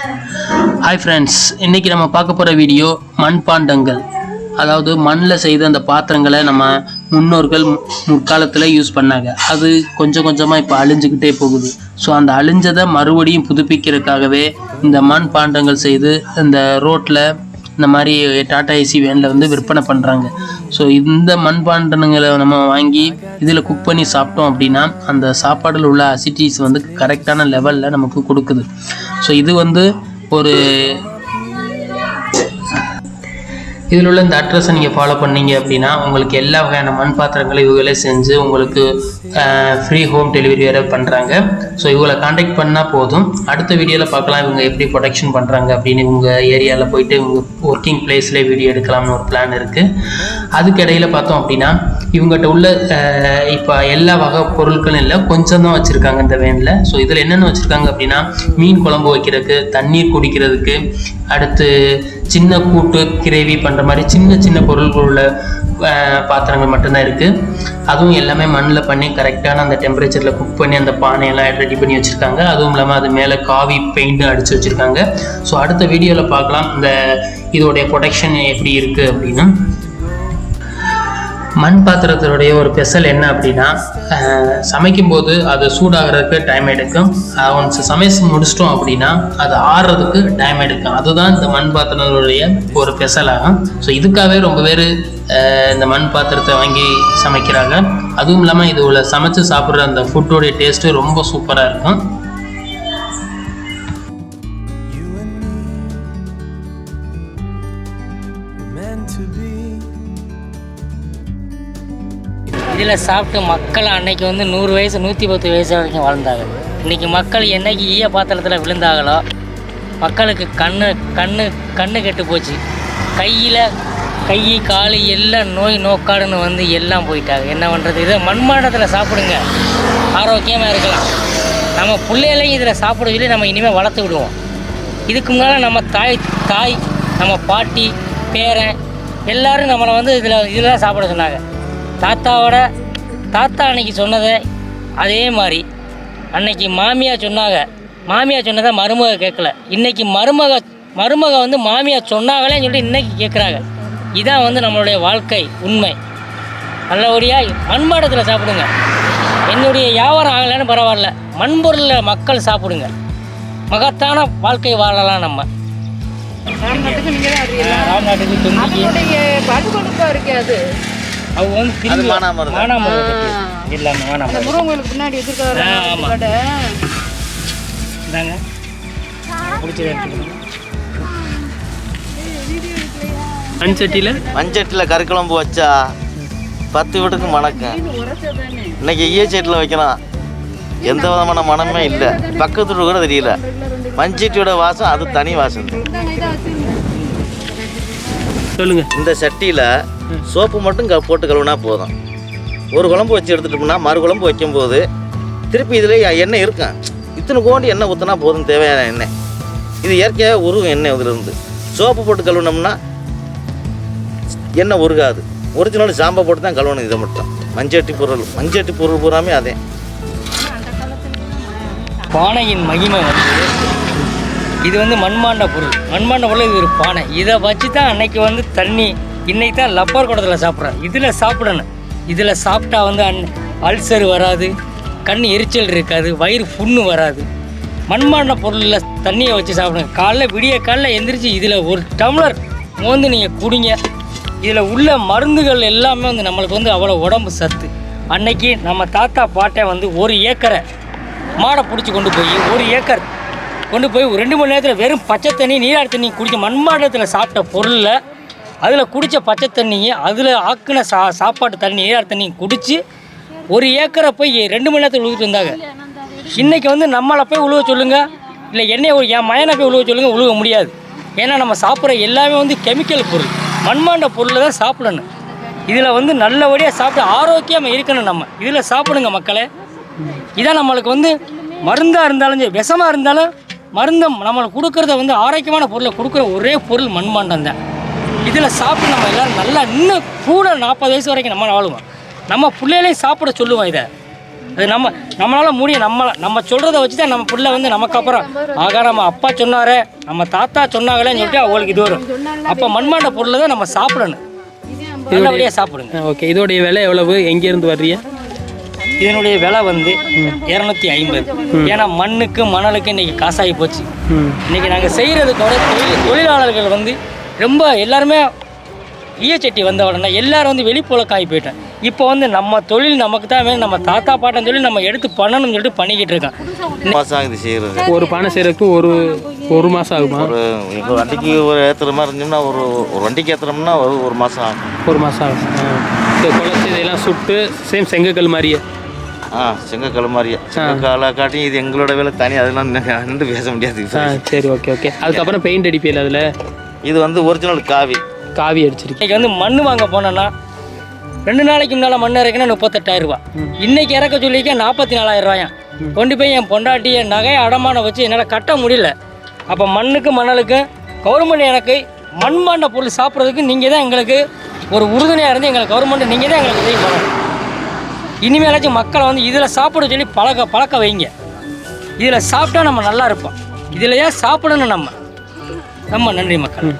Hi friends, இன்றைக்கி நம்ம பார்க்க போகிற வீடியோ மண்பாண்டங்கள். அதாவது மண்ணில் செய்த அந்த பாத்திரங்களை நம்ம முன்னோர்கள் முற்காலத்தில் யூஸ் பண்ணாங்க. அது கொஞ்சம் கொஞ்சமாக இப்போ அழிஞ்சிக்கிட்டே போகுது. ஸோ அந்த அழிஞ்சதை மறுபடியும் புதுப்பிக்கிறதுக்காகவே இந்த மண் பாண்டங்கள் செய்து இந்த ரோட்டில் இந்த மாதிரி டாடா ஏசி வேனில் வந்து விற்பனை பண்ணுறாங்க. ஸோ இந்த மண்பாண்டங்களை நம்ம வாங்கி இதில் குக் பண்ணி சாப்பிட்டோம் அப்படின்னா அந்த சாப்பாடில் உள்ள அசிட்டிஸ் வந்து கரெக்டான லெவலில் நமக்கு கொடுக்குது. ஸோ இது வந்து ஒரு இதில் உள்ள இந்த அட்ரஸை நீங்கள் ஃபாலோ பண்ணீங்க அப்படின்னா உங்களுக்கு எல்லா வகையான மண் பாத்திரங்களும் இவங்களே செஞ்சு உங்களுக்கு ஃப்ரீ ஹோம் டெலிவரி வேறு பண்ணுறாங்க. ஸோ இவங்களை காண்டாக்ட் பண்ணால் போதும். அடுத்த வீடியோவில் பார்க்கலாம் இவங்க எப்படி ப்ரொடக்ஷன் பண்ணுறாங்க அப்படின்னு. உங்கள் ஏரியாவில் போயிட்டு உங்கள் ஒர்க்கிங் பிளேஸ்லேயே வீடியோ எடுக்கலாம்னு ஒரு பிளான் இருக்குது. அதுக்கிடையில் பார்த்தோம் அப்படின்னா இவங்ககிட்ட உள்ள இப்போ எல்லா வகை பொருட்களும் இல்லை, கொஞ்சம் தான் வச்சுருக்காங்க இந்த வேனில். ஸோ இதில் என்னென்ன வச்சுருக்காங்க அப்படின்னா மீன் குழம்பு வைக்கிறதுக்கு, தண்ணீர் குடிக்கிறதுக்கு, அடுத்து சின்ன கூட்டு கிரேவி பண்ணுற மாதிரி சின்ன சின்ன பொருள்கள் உள்ள பாத்திரங்கள் மட்டும்தான் இருக்குது. அதுவும் எல்லாமே மண்ணில் பண்ணி கரெக்டான அந்த டெம்பரேச்சரில் குக் பண்ணி அந்த பானையெல்லாம் ரெடி பண்ணி வச்சுருக்காங்க. அதுவும் இல்லாமல் அது மேலே காவி பெயிண்ட்டும் அடித்து வச்சுருக்காங்க. ஸோ அடுத்த வீடியோவில் பார்க்கலாம் இந்த இதோடைய ப்ரொடக்ஷன் எப்படி இருக்குது அப்படின்னு. மண் பாத்திரத்தினுடைய ஒரு ஸ்பெஷல் என்ன அப்படின்னா சமைக்கும்போது அது சூடாகிறதுக்கு டைம் எடுக்கும். ஒன்ஸ் சமைச்சு முடிச்சிட்டோம் அப்படின்னா அது ஆறுறதுக்கு டைம் எடுக்கும். அதுதான் இந்த மண் பாத்திரங்களுடைய ஒரு ஸ்பெஷல் ஆகும். ஸோ இதுக்காகவே ரொம்ப பேர் இந்த மண் பாத்திரத்தை வாங்கி சமைக்கிறாங்க. அதுவும் இல்லாமல் இது உள்ள சமைச்சு சாப்பிட்ற அந்த ஃபுட்டோடைய டேஸ்ட்டு ரொம்ப சூப்பராக இருக்கும். இதில் சாப்பிட்டு மக்கள் அன்னைக்கு வந்து 100 வயசு 110 வயசு வரைக்கும் வாழ்ந்தாங்க. இன்றைக்கி மக்கள் என்னைக்கு ஈய பாத்திரத்தில் விழுந்தாங்களோ மக்களுக்கு கண்ணு கெட்டு போச்சு. கை கால் எல்லாம் நோக்காடுன்னு வந்து எல்லாம் போயிட்டாங்க. என்ன பண்ணுறது? இதை மண்பாண்டத்தில் சாப்பிடுங்க, ஆரோக்கியமாக இருக்கலாம். நம்ம பிள்ளைகளையும் இதில் சாப்பிட சொல்லி நம்ம இனிமேல் வளர்த்து விடுவோம். இதுக்கு முன்னால் நம்ம தாய் நம்ம பாட்டி பேரன் எல்லோரும் நம்மளை வந்து இதில் சாப்பிட சொன்னாங்க. தாத்தா அன்னைக்கு சொன்னதை அதே மாதிரி அன்னைக்கு மாமியார் சொன்னதை மருமக கேட்கல. இன்றைக்கி மருமக வந்து மாமியார் சொன்னாங்களேன்னு சொல்லிட்டு இன்றைக்கி கேட்குறாங்க. இதான் வந்து நம்மளுடைய வாழ்க்கை உண்மை. நல்லபடியாக மண்பாண்டத்தில் சாப்பிடுங்க. என்னுடைய வியாபாரம் ஆகலைன்னு பரவாயில்ல, மண்பொருளில் மக்கள் சாப்பிடுங்க. மகத்தான வாழ்க்கை வாழலாம். நம்ம ராம்நாட்டுக்கு இருக்காது. அவங்க வந்து திரும்பி முருகங்களுக்கு பின்னாடி மண்சட்டியில் கறி குழம்பு வச்சா 10 வீட்டுக்கு மணக்கும். இன்னைக்கு ஈய சட்டியில் வைக்கலாம், எந்த விதமான மனமே இல்லை. பக்கத்து கூட தெரியல. மண்சட்டியோட வாசம் அது தனி வாசம். சொல்லுங்க. இந்த சட்டியில் சோப்பு மட்டும் போட்டு கழுவுனா போதும். ஒரு குழம்பு வச்சு எடுத்துட்டோம்னா மறு குழம்பு வைக்கும்போது திருப்பி இதில் எண்ணெய் இருக்கும். இத்தனை கோண்டி எண்ணெய் ஊற்றினா போதும், தேவையான எண்ணெய். இது இயற்கையாக உருகும் எண்ணெய். இதிலிருந்து சோப்பு போட்டு கழுவுனோம்னா எண்ணெய் உருகாது. ஒரிஜினல் சாம்பை போட்டு தான் கழுவணும். இதை மட்டும் மண்சட்டி பொருள் பூராமே அதே. பானையின் மகிமை வந்து இது வந்து மண்பாண்ட பொருள். இது ஒரு பானை. இதை வச்சு தான் அன்னைக்கு வந்து தண்ணி, இன்னைக்கு தான் லப்பர் குடத்தில் சாப்பிட்றேன். இதில் சாப்பிடணும். இதில் சாப்பிட்டா வந்து அல்சர் வராது, கண் எரிச்சல் இருக்காது, வயிறு புண்ணு வராது. மண்பாண்ட பொருளில் தண்ணியை வச்சு சாப்பிடுங்க. விடிய காலைல எந்திரிச்சு இதில் ஒரு டம்ளர் மோந்து நீங்கள் குடிங்க. இதில் உள்ள மருந்துகள் எல்லாமே வந்து நம்மளுக்கு வந்து அவ்வளோ உடம்பு சத்து. அன்னைக்கு நம்ம தாத்தா பாட்டை வந்து 1 ஏக்கரை மாடை பிடிச்சி கொண்டு போய் 1 ஏக்கர் கொண்டு போய் 2 மணி நேரத்தில் வெறும் பச்சை தண்ணி, நீராட தண்ணி குடிக்க, மண்பாண்டத்தில் சாப்பிட்ட பொருளில் அதில் குடித்த பச்சை தண்ணியை அதில் ஆக்கின சாப்பாட்டு தண்ணி, நீராட தண்ணி குடித்து 1 ஏக்கரை போய் 2 மணி நேரத்தில் உழுவிட்டு வந்தாங்க. இன்றைக்கி வந்து நம்மளை போய் உழுவ சொல்லுங்கள், இல்லை என் மயனை போய் உழுவ சொல்லுங்கள், உழுவ முடியாது. ஏன்னா நம்ம சாப்பிட்ற எல்லாமே வந்து கெமிக்கல் பொருள். மண்பாண்ட பொருளில் தான் சாப்பிடணும். இதில் வந்து நல்லபடியாக சாப்பிட்டு ஆரோக்கியமாக இருக்கணும். நம்ம இதில் சாப்பிடுங்க மக்களே. இதான் நம்மளுக்கு வந்து மருந்தாக இருந்தாலும் சரி, விஷமாக இருந்தாலும் மருந்தை நம்மளுக்கு கொடுக்குறத வந்து ஆரோக்கியமான பொருளை கொடுக்குற ஒரே பொருள் மண்பாண்டம் தான். இதில் சாப்பிட்டு நம்ம எல்லோரும் நல்லா இன்னும் கூட 40 வயசு வரைக்கும் நம்ம வாழுவோம். நம்ம பிள்ளைகளையும் சாப்பிட சொல்லுவோம். இதை அது நம்மளால் முடியும். நம்ம சொல்கிறத வச்சு தான் நம்ம பிள்ளை வந்து நமக்கு அப்புறம் ஆகா நம்ம அப்பா சொன்னாரே நம்ம தாத்தா சொன்னாங்களேன்னு சொல்லிட்டு அவங்களுக்கு இது வரும். அப்போ மண்பாண்ட பொருளை தான் நம்ம சாப்பிடணும், நல்லபடியாக சாப்பிடுங்க. ஓகே, இதோடைய விலை எவ்வளவு, எங்கேருந்து வர்றீங்க? இதனுடைய விலை வந்து 250. ஏன்னா மண்ணுக்கு மணலுக்கு இன்றைக்கி காசாகி போச்சு. இன்றைக்கி நாங்கள் செய்கிறதுக்கோட தொழிலாளர்கள் வந்து ரொம்ப எல்லாருமே ஈயச்சட்டி வந்த உடனே எல்லோரும் வந்து வெளிப்புலக்காகி போயிட்டேன். இப்போ வந்து நம்ம தொழில் நமக்கு தான் வேணும், நம்ம தாத்தா பாட்டன் தொழில் நம்ம எடுத்து பண்ணணும்னு சொல்லிட்டு பண்ணிக்கிட்டு இருக்கேன். மாதம் ஆகுது செய்கிறது. ஒரு பானை செய்கிறதுக்கு ஒரு மாதம் ஆகுமா? இப்போ வண்டிக்கு ஒரு ஏற்றுற மாதிரி இருந்தோம்னா ஒரு வண்டிக்கு ஏற்றுறோம்னா ஒரு மாதம் ஆகும். ஒரு மாதம் ஆகும். குளத்து இதெல்லாம் சுட்டு சேம் செங்கக்கல் மாதிரியே. செங்கக்கல் மாதிரியே. செங்கக்காலை காட்டி இது எங்களோட வேலை தனி, அதெல்லாம் நின்று பேச முடியாது. சரி, ஓகே. அதுக்கப்புறம் பெயிண்ட் அடிப்பீங்க அதில்? இது வந்து ஒரிஜினல் காவி அடிச்சிருக்கு. இன்றைக்கி வந்து மண் வாங்க போனோன்னா 2 நாளைக்கு முன்னால் மண் இறக்கினா 38,000 ரூபா. இன்றைக்கி இறக்க சொல்லிக்க 44,000 ரூபாயா. கொண்டு போய் என் பொண்டாட்டியை நகையை அடமானம் வச்சு என்னால் கட்ட முடியல. அப்போ மண்ணுக்கு மணலுக்கு கவர்மெண்ட் எனக்கு மண்பாண்ட பொருள் சாப்பிட்றதுக்கு நீங்கள் தான் எங்களுக்கு ஒரு உறுதுணையாக இருந்து எங்களுக்கு கவர்மெண்ட் நீங்கள் தான் எங்களுக்கு உதவி பண்ணணும். இனிமேலாச்சும் மக்களை வந்து இதில் சாப்பிட சொல்லி பழக்க வைங்க. இதில் சாப்பிட்டா நம்ம நல்லா இருப்போம். இதில் ஏன் சாப்பிடணும் நம்ம நன்றி மக்கள்.